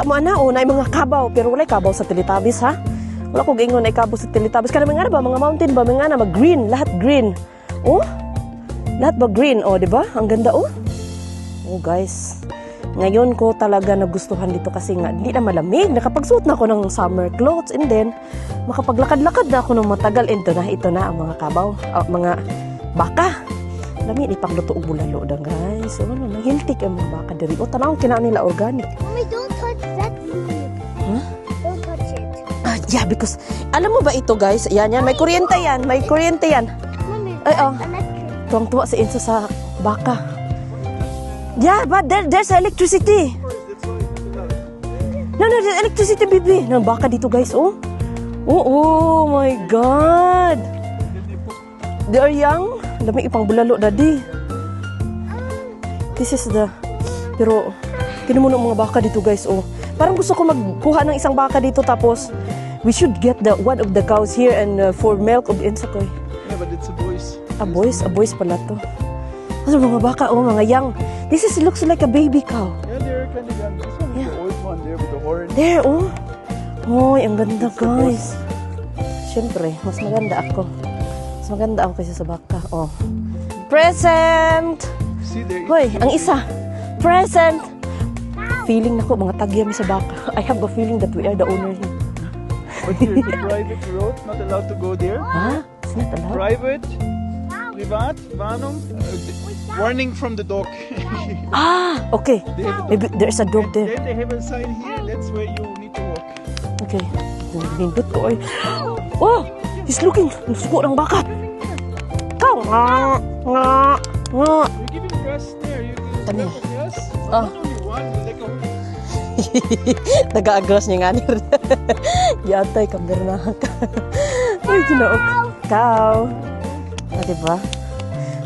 mo ana, o na mga kabaw, pero wala kabaw sa Teletubbies ha. Wala ko gingon na kabaw sa Teletubbies. Kana mga ba, mga mountain ba, mga mag green, lahat green. Oh, lahat ba green, oh, di ba? Ang ganda, oh. Oh, guys. Ngayon ko talaga nagustuhan dito kasi nga, hindi na malamig. Nakapagsuot na ako ng summer clothes and then, makapaglakad-lakad na ako ng matagal. Ito na ang mga kabaw, mga baka. Lami, ipagluto og bulalo da, guys. So, ano, nanghintik ang mga baka diri. O, tanawang kinaan nila organic. Mommy, don't touch that leaf. Huh? Don't touch it. Yeah, because, alam mo ba ito, guys? Yan, may kuryente yan. May kuryente yan. Mommy, Ay, that's oh. electric. Tuwang-tuwa si Enzo sa baka. Yeah, but there's electricity. No, there's electricity, baby. Ng baka dito, guys, oh. Oh my God. They are young. Dami ipang bulalo, daddy. This is the... Pero, kinumunong mga baka dito, guys, oh. Parang gusto ko magkuha ng isang baka dito, tapos, we should get one of the cows here and for milk of Ensakoy. Yeah, but it's a boys. A boys pala to. Kasi mga baka, oh, mga young. This looks like a baby cow. Yeah, they're kind of young. This one is the old one there with the horn. There, oh. Hoy, ang ganda, guys. Siyempre, mas maganda ako. Mas maganda ako kaysa sa baka. Oh. Present! See, there. Hoy, ang isa. Present! Feeling na ko, mga tagyami sa baka. I have a feeling that we are the owner here. But here's the private road. Not allowed to go there. Ha? It's not allowed. Private. Privat. Warnung. Warning from the dog. Ah, okay. Maybe there's a dog there. Then they have a sign here. That's where you need to walk. Okay. Nindot ko, oy. Oh! He's looking. Nasuko ng baka. Kaw! Nga! You're giving grass there. You Ano give yan? grass. Ah. Not only one, but like a Nag-aagras niya nga ni Yatay, kabernahan ka. Ay, ginaok. Cow. Ah, diba?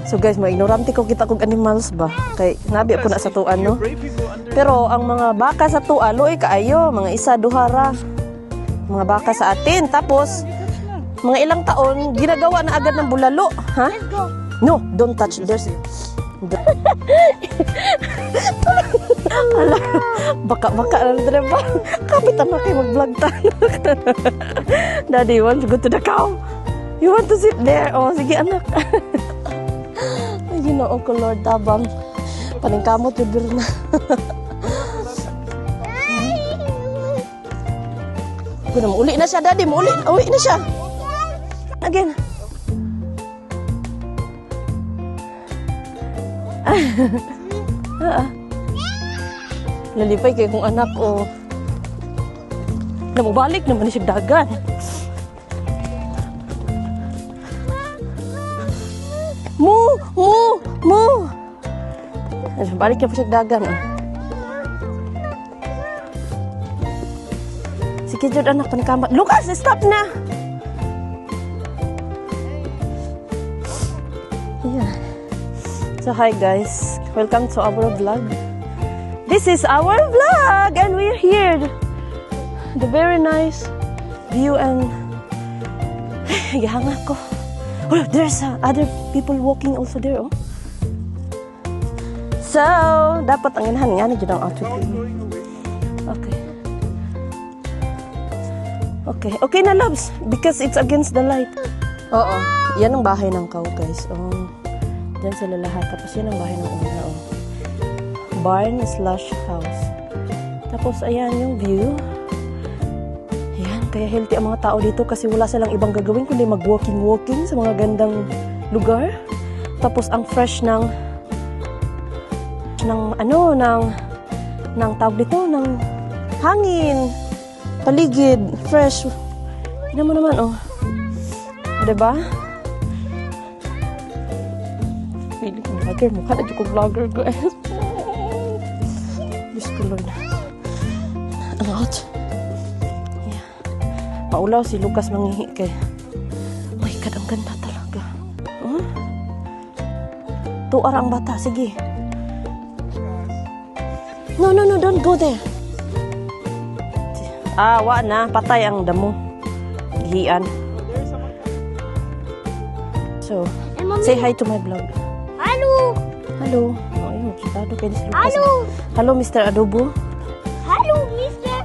So guys, ignorante ko kita kong animals ba? Kay nabi ako na sa tuan, no? brave people under. Pero ang mga baka sa tuan, loy kaayo, mga isa, duhara. Mga baka sa atin. Tapos, mga ilang taon, ginagawa na agad ng bulalo. Ha? Let's go. No, don't touch. There's... Ala, baka na rin ba? Kapitan na kayo mag-vlog tayo. Daddy, you want to go to the cow? You want to sit there? Oh, sige anak. Ay, ginoo ko, Lord, tabang. Paningkamot yung birna. Uli na siya, Daddy. Uli na siya. Again. Lalipay kayo kung anak o namubalik naman siya dagan. Mu! Balik na po siya dagan. Sige, Jod, anak, panikamat. Lucas, stop na! Yeah. So, hi guys. Welcome to our vlog. This is our vlog and we're here. The very nice view and gihanga ko. Oh, there's other people walking also there, oh. So, dapat ang inahan nga ni dyan ang outfit. Okay na, loves, because it's against the light. Oo, yan ang bahay ng cow, guys. Oh, dyan sila lahat. Tapos yan ang bahay ng una, oh. Barn/house. Tapos, ayan yung view. Ayan, kaya healthy ang mga tao dito kasi wala silang ibang gagawin kundi mag-walking sa mga gandang lugar. Tapos, ang fresh ng tawag dito, ng hangin, paligid, fresh. Tignan mo naman, oh. Diba? Feeling vlogger, mukha na ko vlogger, guys. Diyos ko, Lord. Ang hot. Yeah. Maulaw si Lucas manghihi kay. Oh my God, ang ganda talaga. Huh? Tuwara ang bata, sige. No, don't go there. Wa na, patay ang damo. Gihian. So, say hi to my vlog. Hello. Hello. Oh, ayun, kitado kayo si Lucas. Hello. Hello, Mr. Adobo. Hello, Mr.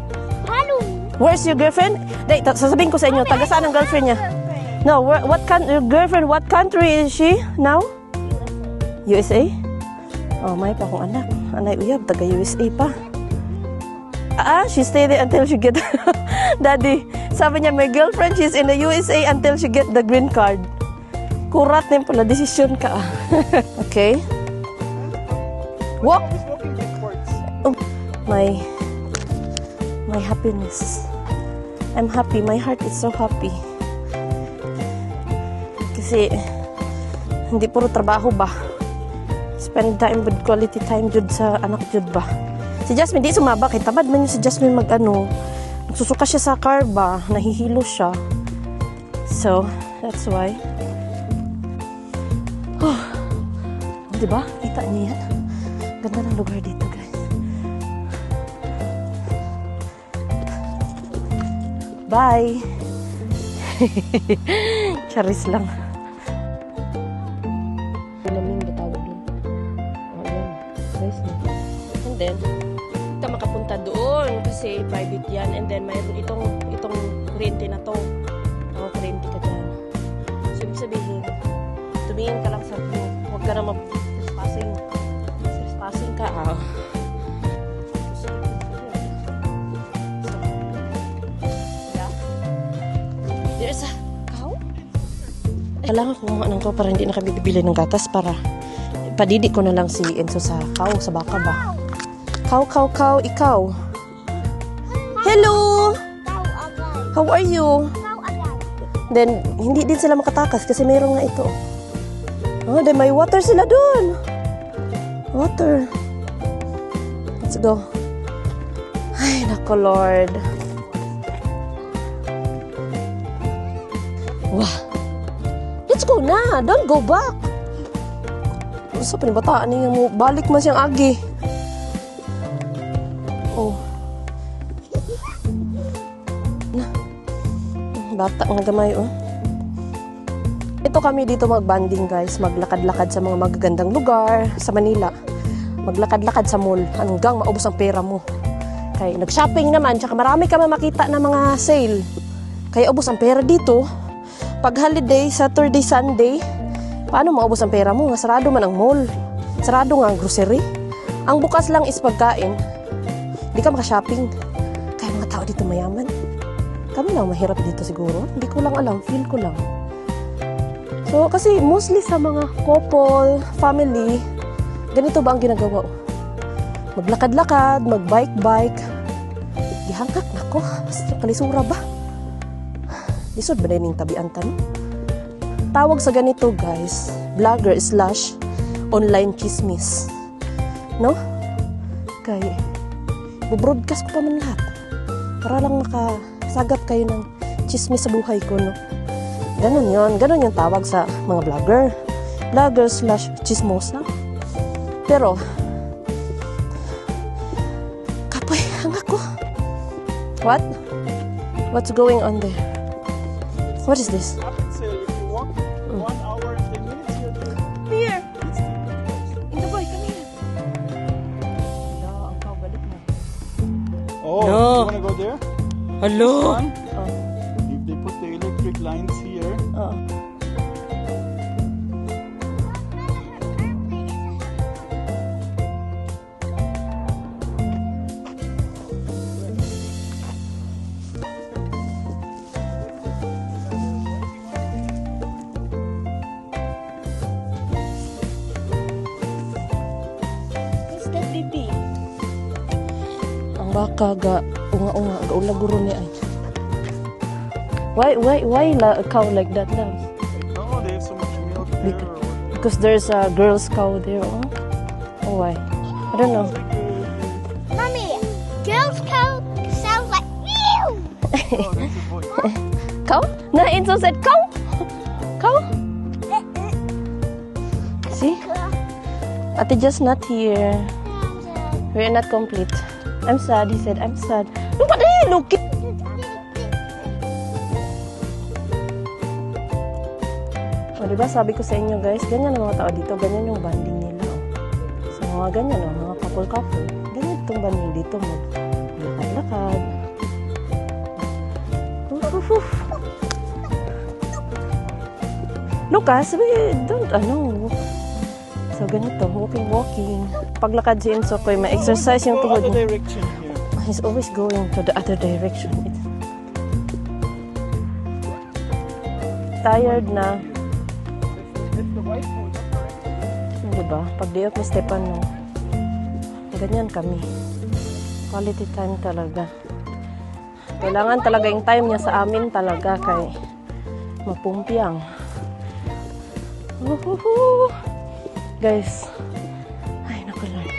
Where's your girlfriend? Day, sasabihin ko sa inyo, taga saan ang girlfriend niya? No, your girlfriend, what country is she now? USA? Oh, may pa akong anak. Anay uyab, taga USA pa. She stay there until she get... Daddy, sabi niya, my girlfriend, she's in the USA until she get the green card. Kurat din pala, desisyon ka. Okay. Walk. Always walking backwards. My happiness. I'm happy. My heart is so happy. Kasi, hindi puro trabaho ba? Spend time with quality time jud sa anak jud ba? Si Jasmine, di sumaba. Kaya tamad man yung si Jasmine nagsusuka siya sa car ba? Nahihilo siya. So, that's why. Oh, diba? Kita niya yan. Ganda ng lugar dito, guys. Bye! Charis lang. Laming bitawag lang. O, yan. Nice na. And then, kita makapunta doon kasi private yan. And then, mayroon itong kurente na to. O, kurente ka dyan. So, ibig sabihin, tumingin ka lang sa view. Huwag ka na mag-trespassing. Trespassing ka, There's a cow? Kailangan kumuha ng cow para hindi na kami bibili ng gatas para padidi ko na lang si Enzo sa cow, sa baka ba. Cow, ikaw. Hello! How are you? Then, hindi din sila makatakas kasi mayroon nga ito. Oh, then may water sila doon. Water. Let's go. Ay, nako Lord. Wah. Let's go na. Don't go back. Sa panibataan niya mo. Balik man siyang agi. Oh. Na. Bata nga gamay, oh. Ito kami dito mag-banding, guys. Maglakad-lakad sa mga magagandang lugar sa Manila. Maglakad-lakad sa mall hanggang maubos ang pera mo. Kaya nag-shopping naman, tsaka marami ka makita na mga sale. Kaya ubos ang pera dito. Pag holiday, Saturday, Sunday, paano maubos ang pera mo? Sarado man ang mall. Sarado nga ang grocery. Ang bukas lang is pagkain. Hindi ka maka-shopping. Kaya mga tao dito mayaman. Kami lang mahirap dito siguro. Hindi ko lang alam. Feel ko lang. So, kasi mostly sa mga couple, family, ganito ba ang ginagawa? Maglakad-lakad, mag-bike-bike. Gihangkak, nako. Kalisura ba? Lisod ba na yung tabian tan? Tawag sa ganito, guys, vlogger / online chismis. No? Kaya, bubroadcast ko pa man lahat. Para lang makasagap kayo ng chismis sa buhay ko, no? Ganon yon, ganon yung tawag sa mga vlogger. Vlogger / chismosa. Pero, kapoy, hangak ko. What? What's going on there? What is this? Rapid sale. If you walk 1 hour and 10 minutes, you're there. Here. In the boy, come here. Hello, ang cow, balik na. Oh, No. you wanna go there? Hello. One. Oh. If they put the electric lines here. Oh. What's that, baby? Ang baka ga unga-unga ga ulaguro ni ay. Why a cow like that, love? No, they have so much milk there. Or what? Because there's a girl's cow there. Oh, oh why? I don't know. Mommy, girls cow sounds like meow. Oh, that's a boy. Cow? Na Enzo said cow. Cow? See? Ate just not here. We're not complete. I'm sad. He said, I'm sad. Look at it. Look. O, diba sabi ko sa inyo guys, ganyan ang mga tao dito, ganyan yung banding nila. Oh. So, mga ganyan, oh, mga couple-couple. Ganyan itong banding dito, maglakad-lakad. Whew. Lucas, we don't, So, ganito, walking. Paglakad si Enzo ko, may exercise yung Go tuhod other niya. direction here. He's always going to the other direction. Tired na. That's the white one. Diba? Pag di ni Stefano, ganyan kami. Quality time talaga. Kailangan talaga yung time niya sa amin talaga kay mapumpiang. Uhuhu. Guys, ay naku Lord.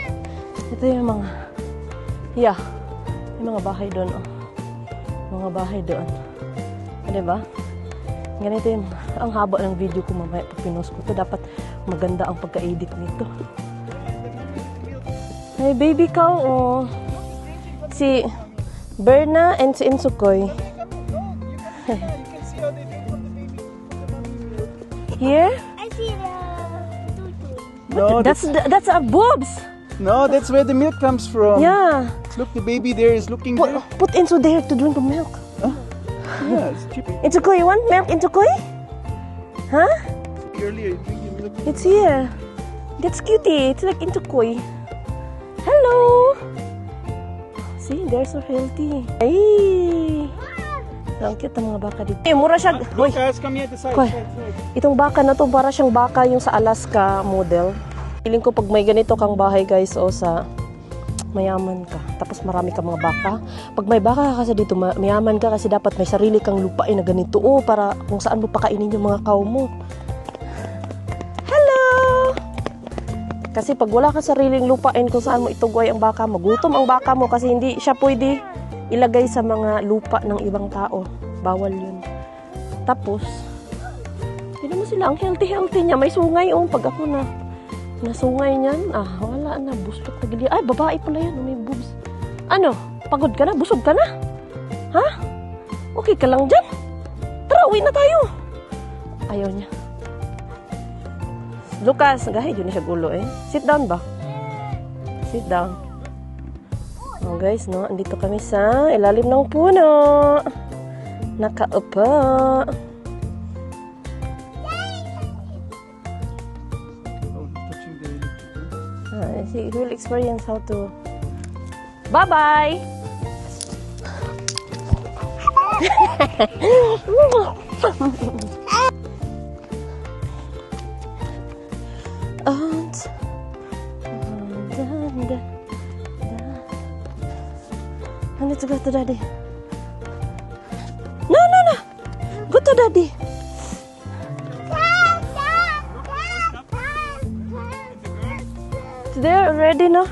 Ito yung mga, yung mga bahay doon. Oh. Mga bahay doon. Diba? Ganito yung, ang haba ng video ko mamaya pag pinost ko. Ito dapat maganda ang pagka-edit nito. Hey, baby cow, oh. Si Berna and si Insukoy. You can see how they drink from the baby. Here? I see the tutu. No, That's our boobs. no, that's where the milk comes from. Yeah. Look, the baby there is looking there. Put Insu there to drink the milk. Yeah, it's chippy. Insukoy, you want milk, Insukoy? Huh? Earlier, you drink the milk. It's here. That's cutie. It's like Insukoy. Hello. See, they're so healthy. Ay. Ang cute ang mga baka dito. Eh, mura siya. Hoy, Lucas, come here to the side. Hoy. Side. itong baka na to, para siyang baka yung sa Alaska model. Feeling ko pag may ganito kang bahay guys, o sa mayaman ka. Tapos marami kang mga baka. Pag may baka ka kasi dito, mayaman ka kasi dapat may sarili kang lupain na ganito. O, para kung saan mo pakainin yung mga cow mo. Hello! Kasi pag wala ka sariling lupain kung saan mo itugway ang baka, magutom ang baka mo kasi hindi siya pwede ilagay sa mga lupa ng ibang tao. Bawal yun. Tapos, hindi mo sila, ang healthy niya. May sungay, pag ako na nasungay niyan, wala na, bustok na gili. Ay, babae pala yan, may boobs. Ano, pagod ka na? Busog ka na? Ha? Okay ka lang dyan? Tara, uwi na tayo. Ayaw niya. Lucas, gahay, yun na siya gulo eh. Sit down ba? Sit down. Oh guys, no, andito kami sa ilalim ng puno. Nakaupo. Oh, touching the electric. He will experience how to. Bye-bye! I need to go to daddy. No. Go to daddy. It's there already, no?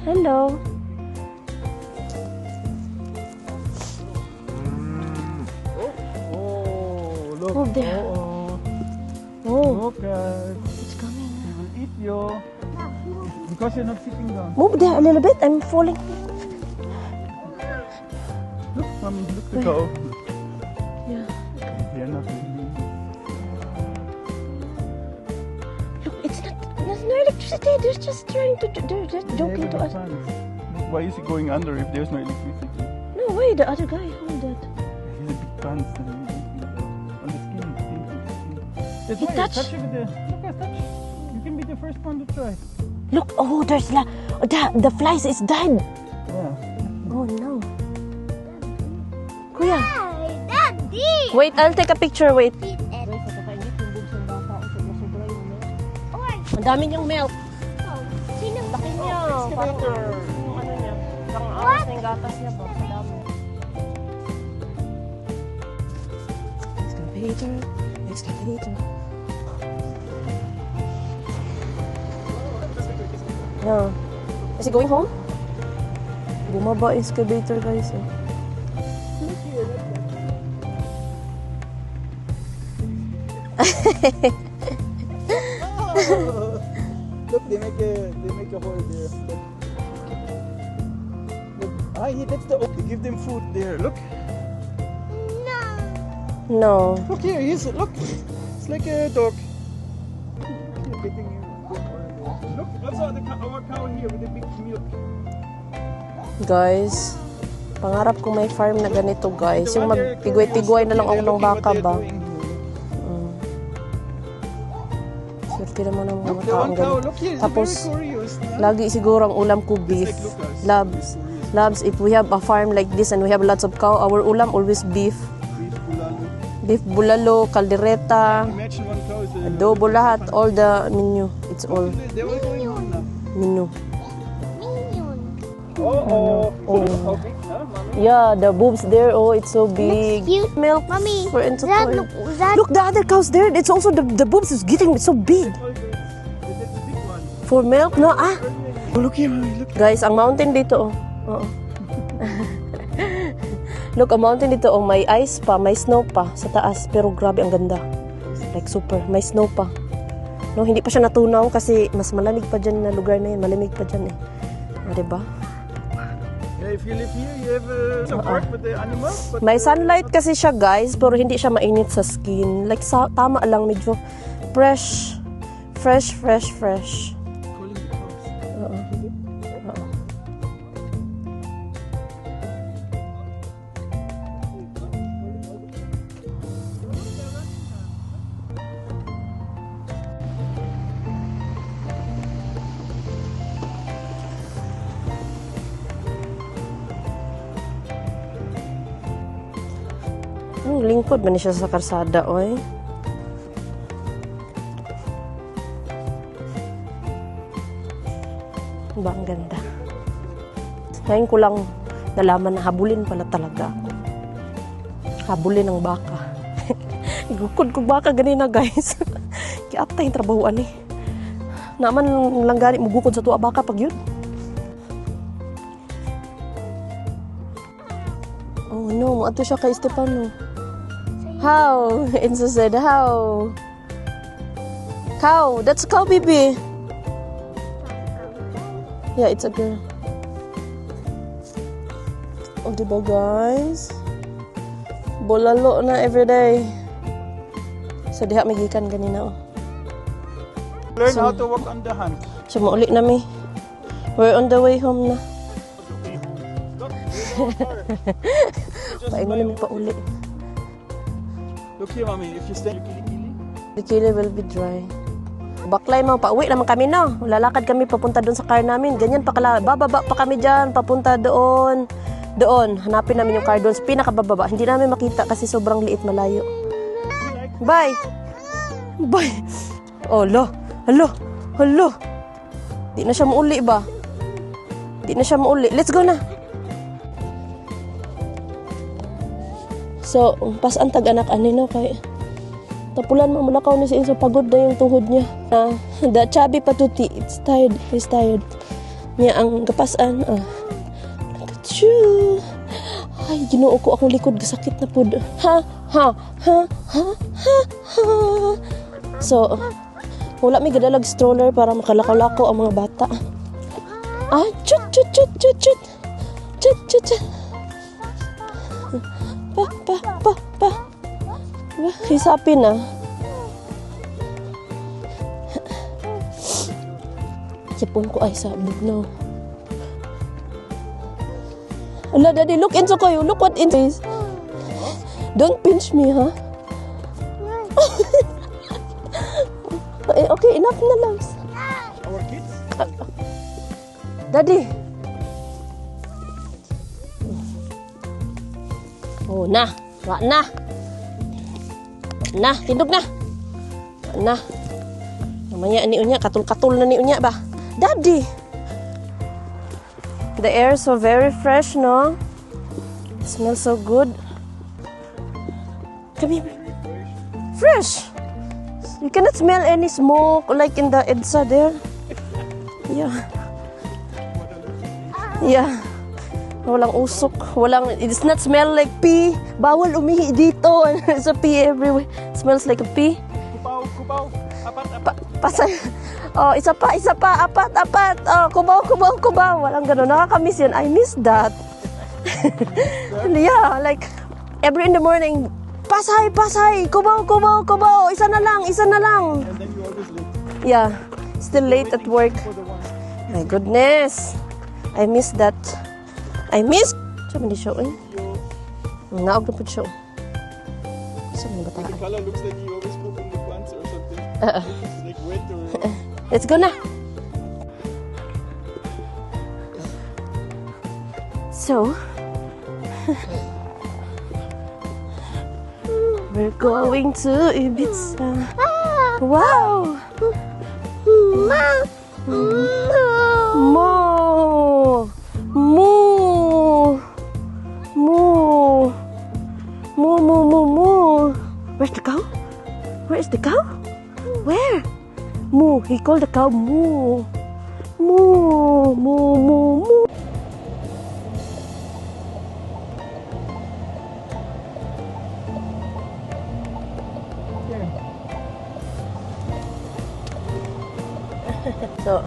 Hello. Oh, look. Oh, there. Oh, Oh, Lucas. it's coming. He will eat you. Because you're not sitting down. Move there a little bit. I'm falling. Look, mommy, look the cow. Yeah. They're not really. Look, there's no electricity. They're just trying to. They're just joking to us. Why is he going under if there's no electricity? No way. The other guy. Hold that. He's a big pants on the skin. That's You why touch? touch it with the. Lucas, touch. You can be the first one to try. Look. Oh, there's the flies is died. Yeah. Oh no. Kuya. Hi, Daddy. Wait, I'll take a picture. Wait. Eat it. Oh, Ang dami niyang milk. sino? Laki niya. Parang yung ano niya. Parang alas na yung gatas niya ba? Ang dami. Excavator. Excavator. No. Is he going home? Bumaba excavator guys. Eh. Look, they make a hole there. Look. That's the. They give them food there. Look. No. Look here. Look. It's like a dog. Look, that's our cow here with the big milk. Guys. Pangarap ko may farm na ganito, guys. Yung magpigway-tigway na lang ako ng baka ba. Swerte naman ang mga The taong one cow, ganito. look here, it's Tapos, very curious. lagi siguro ang ulam ko beef. Labs. Labs, if we have a farm like this and we have lots of cow, our ulam always beef. Beef bulalo. Beef bulalo, caldereta, Imagine one cow is a... adobo, lahat. All the menu. It's all They were going on now. menu. Minion. Oh. Oh. How big, huh, mommy? Yeah, the boobs there, oh, it's so big. Cute. Milk Mommy, for into that corn. look, that Look, the other cows there. It's also the boobs is getting so big. That's the big one. For milk, no? Ah, Oh, look here, mommy, look. guys, ang mountain dito, oh. Oo. Look, ang mountain dito, oh, may ice pa, may snow pa sa taas. Pero grabe, ang ganda. Like super, may snow pa. No, hindi pa siya natunaw kasi mas malamig pa dyan na lugar na yun. Malamig pa dyan eh. Ah, diba? Yeah, if you live here, you have support with the animals. But May sunlight kasi siya, guys, pero hindi siya mainit sa skin. Like, tama lang, medyo fresh. Fresh. calling the cows. Lingkod ba niya siya sa karsada, oy? Ba, ang ganda. Ngayon ko lang nalaman na habulin pala talaga ako. Habulin ng baka. Gukod ko baka ganina, guys. Kaya atay yung trabahoan eh. Naman lang gani mo gukod sa tuwa baka pag yun. Oh no, ato siya kay Stefano. How? Enzo said, how? Cow. That's cow, baby. Yeah, it's a girl. Oh, diba, guys? Bulalo na everyday. So, diha may gikan ganina, oh. Learn how to walk on the hand. So, maulit na mi. We're on the way home na. Paingon namin pa uli. Look here, mommy. If you stand, kili-kili. The kili will be dry. Baklay mo, pauwi naman kami no. Lalakad kami papunta doon sa car namin. Ganyan pa bababa pa kami dyan, papunta doon. Doon, hanapin namin yung car doon sa pinakabababa. Hindi namin makita kasi sobrang liit, malayo. Bye! Bye! Oh, Hello! Di na siya mauli ba? Di na siya mauli. Let's go na! So, pas ang tag-anak ani no kay tapulan mo mulakaw ni si Enzo, pagod na yung tuhod niya. The chubby patuti, it's tired, he's tired. Niya ang gapasan. Achoo! Ay, ginoo ko akong likod, sakit na pud. Ha. So, wala may gadalag stroller para makalakaw-lakaw ang mga bata. Chut. Pa. Hisapin na. Sipon ko ay sabog na. Ala, daddy, look into ko. Look what into is. Don't pinch me, ha? Okay, enough na lang. Our kids? Daddy. Oh, na. Tindog na. Na. Namanya ni unya katul-katul na ni unya ba. Daddy. The air so very fresh, no? It smells so good. Come here. Fresh. You cannot smell any smoke like in the EDSA there. Yeah. Walang usok. It's not smell like pee. Bawal umihi dito. It's a pee everywhere. Smells like a pee. Kubaw. Apat. Pasay. Oh, isa pa. Apat. Oh, kubaw. Walang ganun. Nakakamiss yun. I miss that. Yeah, like, every in the morning, pasay. Kubaw. Isa na lang. And then you always late. Yeah, still late at work. For the one. My goodness. I miss that. I miss Siya man di siya, eh. Naog na po siya. Saan mo ba The tayo? color looks like you always poop in the pants or something. It's like wet or... Let's go na! So, we're going to Ibiza. Wow! Moo! Moo! Moo! Moo, moo, moo, moo. Where's the cow? Where is the cow? Where? Moo. He called the cow moo. Moo, moo, moo, moo. So,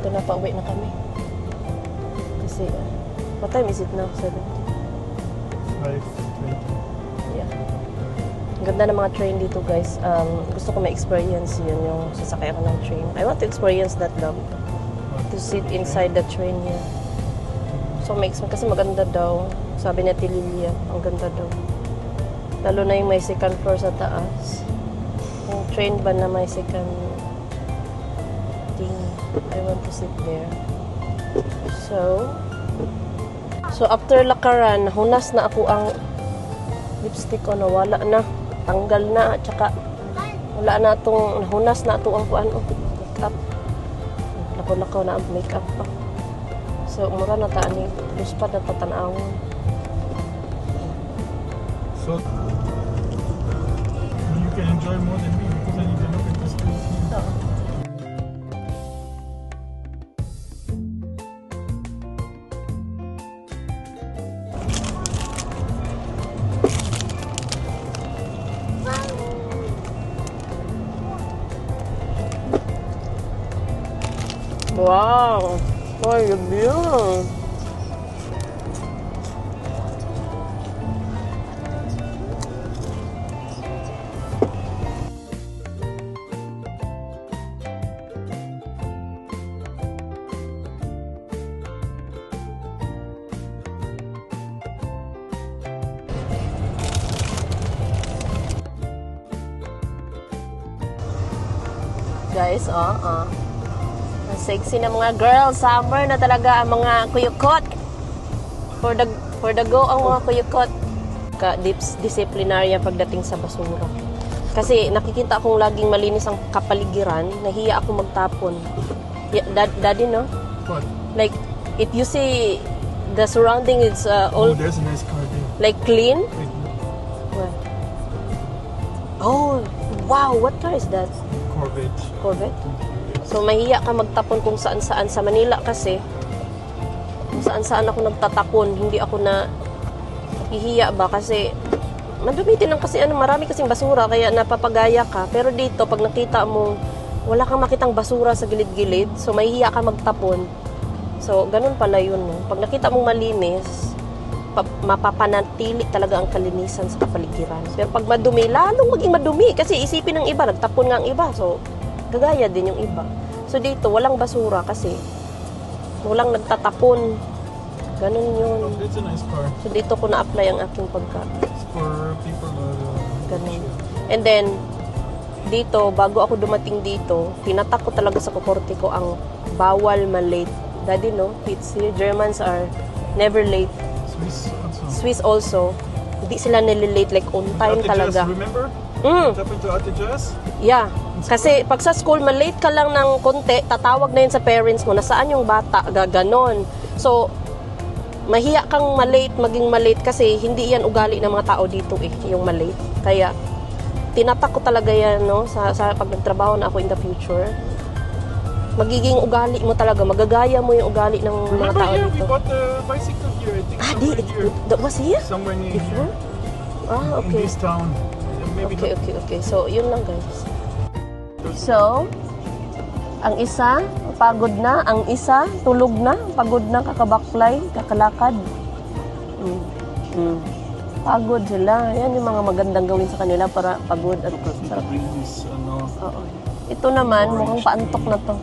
ito na, pauwi na kami. Kasi, what time is it now? 7? 5:20. Yeah. Ang ganda ng mga train dito, guys. Gusto ko ma-experience yun, yung sasakay ako ng train. I want to experience that love. To sit inside the train, yeah. So, kasi maganda daw. Sabi ni Ate Lilia, ang ganda daw. Lalo na yung may second floor sa taas. Yung train ba na may second thing. I want to sit there. So after lakaran, hunas na ako ang lipstick ko, nawala na. Tanggal na, tsaka wala na itong, nahunas na ito ang kuan, makeup. Lako-lako na ang makeup pa. So, mura na taan ni, luspad na tatanawon. So, you can enjoy more than me because I need to look at this place. Wow! Ay, yun. Guys, ang sexy na mga girls. Summer na talaga ang mga kuyukot. For the go ang mga kuyukot. Disciplinarya pagdating sa basura. Kasi nakikita akong laging malinis ang kapaligiran. Nahiya ako magtapon. Yeah, daddy, no? What? Like, if you see the surrounding is all There's a nice car there. like clean. Wait, Where? Oh, wow. What car is that? Corvette. Corvette? So, mahiya ka magtapon kung saan-saan. Sa Manila kasi, kung saan-saan ako nagtatapon, hindi ako na hihiya ba kasi madumi din kasi marami kasing basura kaya napapagaya ka. Pero dito, pag nakita mo, wala kang makitang basura sa gilid-gilid, so mahihiya ka magtapon. So, ganun pala yun. No? Pag nakita mong malinis, mapapanatili talaga ang kalinisan sa kapaligiran. Pero pag madumi, lalong maging madumi kasi isipin ng iba, nagtapon nga ang iba. So, gagaya din yung iba. So dito, walang basura kasi walang nagtatapon. Ganun yun. It's a nice car. So dito ko na-apply ang aking pagka. It's for people Ganun. And then, dito, bago ako dumating dito, tinatak ko talaga sa kukorte ko ang bawal ma-late. Daddy, no? Kids here, Germans are never late. Swiss also. Hindi sila nililate, like on time talaga. Remember? Mm. What happened to Ate Jess? Yeah. Kasi pag sa school, malate ka lang ng konti, tatawag na yun sa parents mo, nasaan yung bata, gaganon. So, mahiya kang maging malate kasi hindi yan ugali ng mga tao dito yung malate. Kaya, tinatak ko talaga yan, no, sa pag nagtrabaho na ako in the future. Magiging ugali mo talaga, magagaya mo yung ugali ng mga Remember tao here, dito. we bought the bicycle here, I think somewhere here. That was here? Somewhere near Before? here. Ah, In okay. this town. Maybe Okay. So, yun lang, guys. So, ang isa, pagod na. Ang isa, tulog na. Pagod na, kakabaklay, kakalakad. Pagod sila. Yan yung mga magandang gawin sa kanila para pagod at sarap. bring this, Oo. Ito naman, mukhang paantok na to.